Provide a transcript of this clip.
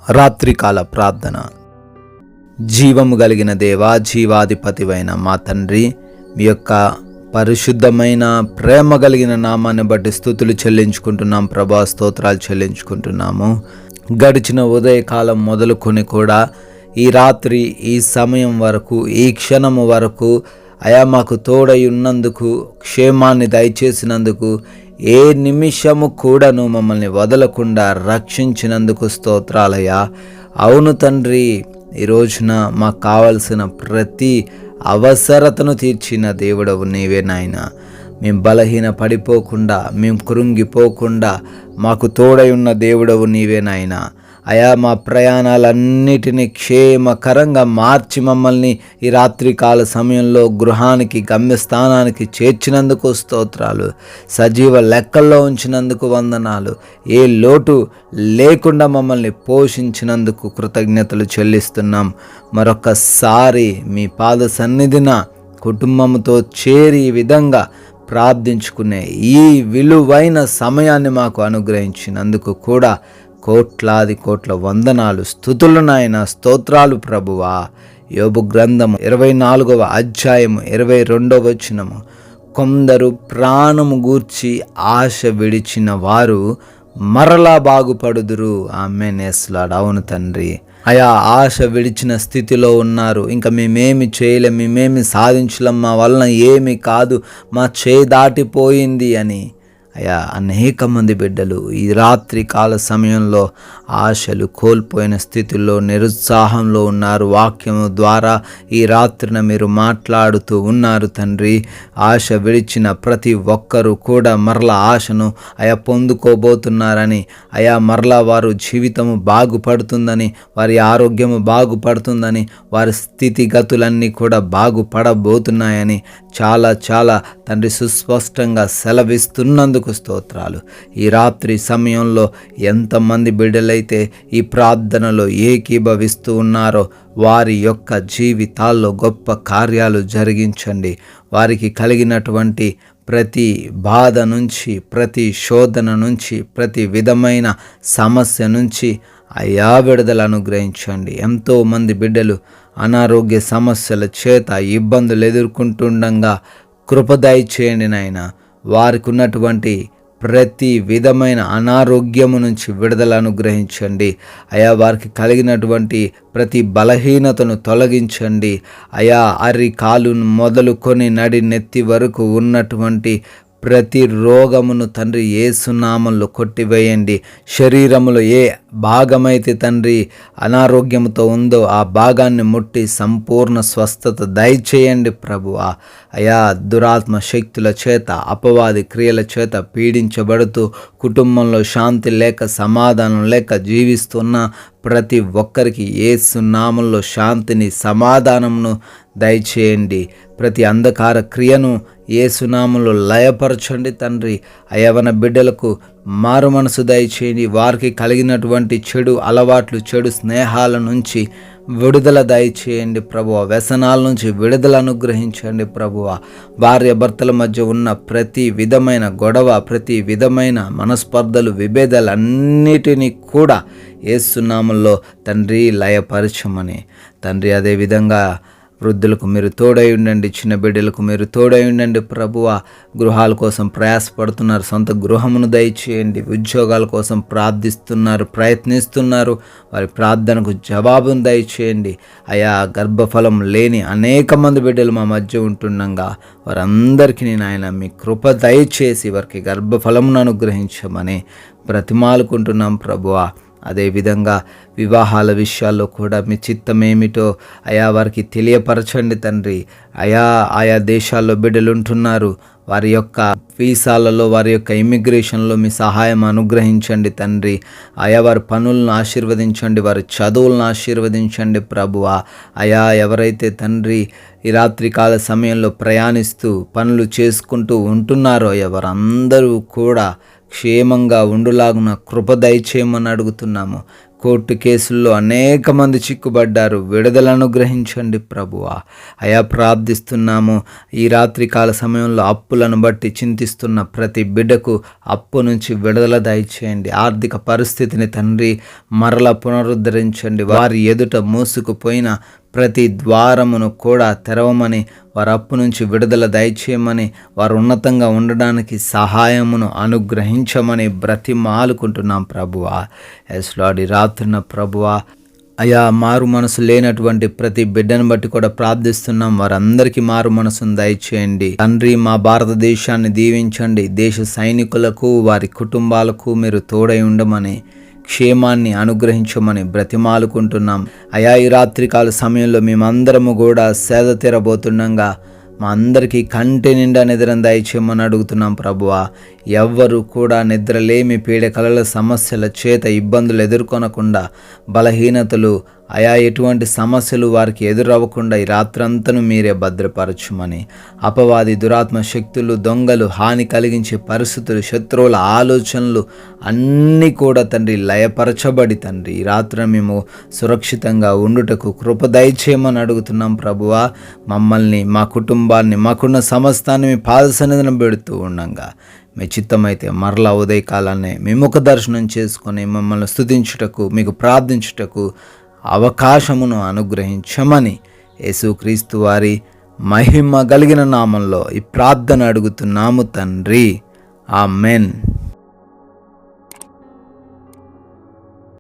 రాత్రికాల ప్రార్థన. జీవము కలిగిన దేవా, జీవాధిపతివైన మా తండ్రి, మీ యొక్క పరిశుద్ధమైన ప్రేమ కలిగిన నామాన్ని బట్టి స్తుతులు చెల్లించుకుంటున్నాం ప్రభా, స్తోత్రాలు చెల్లించుకుంటున్నాము. గడిచిన ఉదయకాలం మొదలుకొని కూడా ఈ రాత్రి, ఈ సమయం వరకు, ఈ క్షణము వరకు అయా మాకు తోడై ఉన్నందుకు, క్షేమాన్ని దయచేసినందుకు, ఏ నిమిషము కూడాను మమ్మల్ని వదలకుండా రక్షించినందుకు స్తోత్రాలయ్యా. అవును తండ్రి, ఈ రోజున మాకు కావలసిన ప్రతి అవసరతను తీర్చిన దేవుడవు నీవే నాయన. మేము బలహీన పడిపోకుండా, మేము కృంగిపోకుండా మాకు తోడై ఉన్న దేవుడవు నీవే నాయన. అయా మా ప్రయాణాలన్నిటినీ క్షేమకరంగా మార్చి మమ్మల్ని ఈ రాత్రికాల సమయంలో గృహానికి, గమ్యస్థానానికి చేర్చినందుకు స్తోత్రాలు. సజీవ లెక్కల్లో ఉంచినందుకు వందనాలు. ఏ లోటు లేకుండా మమ్మల్ని పోషించినందుకు కృతజ్ఞతలు చెల్లిస్తున్నాం. మరొకసారి మీ పాద సన్నిధిన కుటుంబంతో చేరి ఈ విధంగా ప్రార్థించుకునే ఈ విలువైన సమయాన్ని మాకు అనుగ్రహించినందుకు కూడా కోట్లాది కోట్ల వందనాలు, స్తుతులు నాయన, స్తోత్రాలు ప్రభువా. యోబు గ్రంథము 24వ అధ్యాయము 22వ వచనము, కొందరు ప్రాణము గూర్చి ఆశ విడిచిన వారు మరలా బాగుపడుదురు. ఆమేన్. యేసులాడ్. అవును తండ్రి, అయా ఆశ విడిచిన స్థితిలో ఉన్నారు. ఇంకా మేమేమి చేయలేం, మేమేమి సాధించలేం, మా వలన ఏమి కాదు, మా చేయి దాటిపోయింది అని అయా అనేక మంది బిడ్డలు ఈ రాత్రి కాల సమయంలో ఆశలు కోల్పోయిన స్థితిలో, నిరుత్సాహంలో ఉన్నారు. వాక్యము ద్వారా ఈ రాత్రిన మీరు మాట్లాడుతూ ఉన్నారు తండ్రి. ఆశ విడిచిన ప్రతి ఒక్కరూ కూడా మరలా ఆశను అయా పొందుకోబోతున్నారని, అయా మరలా వారు జీవితము బాగుపడుతుందని, వారి ఆరోగ్యము బాగుపడుతుందని, వారి స్థితిగతులన్నీ కూడా బాగుపడబోతున్నాయని చాలా తండ్రి సుస్పష్టంగా సెలవిస్తున్నందుకు స్తోత్రాలు. ఈ రాత్రి సమయంలో ఎంతమంది బిడ్డలైతే ఈ ప్రార్థనలో ఏకీభవిస్తూ ఉన్నారో వారి యొక్క జీవితాల్లో గొప్ప కార్యాలు జరిగించండి. వారికి కలిగినటువంటి ప్రతి బాధ నుంచి, ప్రతి శోధన నుంచి, ప్రతి విధమైన సమస్య నుంచి అయా విడుదల అనుగ్రహించండి. ఎంతోమంది బిడ్డలు అనారోగ్య సమస్యల చేత ఇబ్బందులు ఎదుర్కొంటుండగా కృప దయచేయండి నాయన. వారికి ఉన్నటువంటి ప్రతి విధమైన అనారోగ్యము నుంచి విడుదల అనుగ్రహించండి. అయా వారికి కలిగినటువంటి ప్రతి బలహీనతను తొలగించండి. అయా అరికాలు మొదలుకొని నడి నెత్తి వరకు ఉన్నటువంటి ప్రతి రోగమును తండ్రి యేసు నామములో కొట్టివేయండి. శరీరములో ఏ భాగమైతే తండ్రి అనారోగ్యంతో ఉందో ఆ భాగాన్ని ముట్టి సంపూర్ణ స్వస్థత దయచేయండి ప్రభువా. అయా దురాత్మ శక్తుల చేత, అపవాది క్రియల చేత పీడించబడుతూ కుటుంబంలో శాంతి లేక, సమాధానం లేక జీవిస్తున్న ప్రతి ఒక్కరికి యేసు నామములో శాంతిని, సమాధానమును దయచేయండి. ప్రతి అంధకార క్రియను యేసు నామములో లయపరచండి తండ్రి. యవ్వన బిడ్డలకు మారు మనసు దయచేయండి. వారికి కలిగినటువంటి చెడు అలవాట్లు, చెడు స్నేహాల నుంచి విడుదల దయచేయండి ప్రభువా. వ్యసనాల నుంచి విడుదల అనుగ్రహించండి ప్రభువా. భార్య భర్తల మధ్య ఉన్న ప్రతి విధమైన గొడవ, ప్రతి విధమైన మనస్పర్ధలు, విభేదాలు అన్నిటినీ కూడా యేసు నామములో తండ్రి లయపరచమని తండ్రి. అదేవిధంగా వృద్ధులకు మీరు తోడై ఉండండి, చిన్న బిడ్డలకు మీరు తోడై ఉండండి ప్రభువా. గృహాల కోసం ప్రయాసపడుతున్నారు, సొంత గృహమును దయచేయండి. ఉద్యోగాల కోసం ప్రార్థిస్తున్నారు, ప్రయత్నిస్తున్నారు, వారి ప్రార్థనకు జవాబును దయచేయండి. అయా గర్భఫలం లేని అనేక మంది బిడ్డలు మా మధ్య ఉంటుండగా వారందరికీ నాయన మీ కృప దయచేసి వారికి గర్భఫలమును అనుగ్రహించమని బ్రతిమాలుకుంటున్నాం ప్రభువా. అదేవిధంగా వివాహాల విషయాల్లో కూడా మీ చిత్తమేమిటో అయా వారికి తెలియపరచండి తండ్రి. ఆయా దేశాల్లో బిడ్డలు ఉంటున్నారు, వారి యొక్క వీసాలలో, వారి యొక్క ఇమిగ్రేషన్లో మీ సహాయం అనుగ్రహించండి తండ్రి. ఆయా వారి పనులను ఆశీర్వదించండి, వారి చదువులను ఆశీర్వదించండి ప్రభువా. అయా ఎవరైతే తండ్రి ఈ రాత్రికాల సమయంలో ప్రయాణిస్తూ పనులు చేసుకుంటూ ఉంటున్నారో వారందరూ కూడా క్షేమంగా ఉండులాగున కృప దయచేయమని అడుగుతున్నాము. కోర్టు కేసుల్లో అనేక మంది చిక్కుబడ్డారు, విడుదల అనుగ్రహించండి ప్రభువా. అయా ప్రార్థిస్తున్నాము, ఈ రాత్రికాల సమయంలో అప్పులను బట్టి చింతిస్తున్న ప్రతి బిడ్డకు అప్పు నుంచి విడుదల దయచేయండి. ఆర్థిక పరిస్థితిని తండ్రి మరల పునరుద్ధరించండి. వారి ఎదుట మూసుకుపోయిన ప్రతి ద్వారమును కూడా తెరవమని, వారి అప్పు నుంచి విడుదల దయచేయమని, వారు ఉన్నతంగా ఉండడానికి సహాయమును అనుగ్రహించమని బ్రతిమాలుకుంటున్నాం ప్రభువా. ఎస్ లార్డ్, ఈ రాత్రిన ప్రభువా అయా మారు మనసు లేనటువంటి ప్రతి బిడ్డను బట్టి కూడా ప్రార్థిస్తున్నాం. వారందరికీ మారు మనసును దయచేయండి తండ్రి. మా భారతదేశాన్ని దీవించండి. దేశ సైనికులకు వారి కుటుంబాలకు మీరు తోడై ఉండమని, క్షేమాన్ని అనుగ్రహించమని బ్రతిమాలుకుంటున్నాం. అయా ఈ రాత్రికాల సమయంలో మేమందరము కూడా సేద తీరబోతుండగా మా అందరికీ కంటి నిండా నిద్రను దయచేయమని అడుగుతున్నాం ప్రభువా. ఎవ్వరు కూడా నిద్రలేమి పీడకలల సమస్యల చేత ఇబ్బందులు ఎదుర్కొనకుండా, బలహీనతలు అయా ఎటువంటి సమస్యలు వారికి ఎదురవ్వకుండా ఈ రాత్రంతను మీరే భద్రపరచుమని, అపవాది దురాత్మ శక్తులు, దొంగలు, హాని కలిగించే పరిస్థితులు, శత్రువుల ఆలోచనలు అన్నీ కూడా తండ్రి లయపరచబడి తండ్రి ఈ రాత్రి మేము సురక్షితంగా ఉండుటకు కృప దయచేయమని అడుగుతున్నాం ప్రభువా. మమ్మల్ని, మా కుటుంబాన్ని, మాకున్న సమస్తాన్ని మీ పాద సన్నిధిన పెడుతూ ఉండగా మీ చిత్తమైతే మరలా ఉదయకాలాన్ని మీ ముఖ దర్శనం చేసుకొని మమ్మల్ని స్తుతించుటకు, మీకు ప్రార్థించుటకు అవకాశమును అనుగ్రహించమని యేసుక్రీస్తు వారి మహిమ కలిగిన నామంలో ఈ ప్రార్థన అడుగుతున్నాము తండ్రి. ఆమెన్.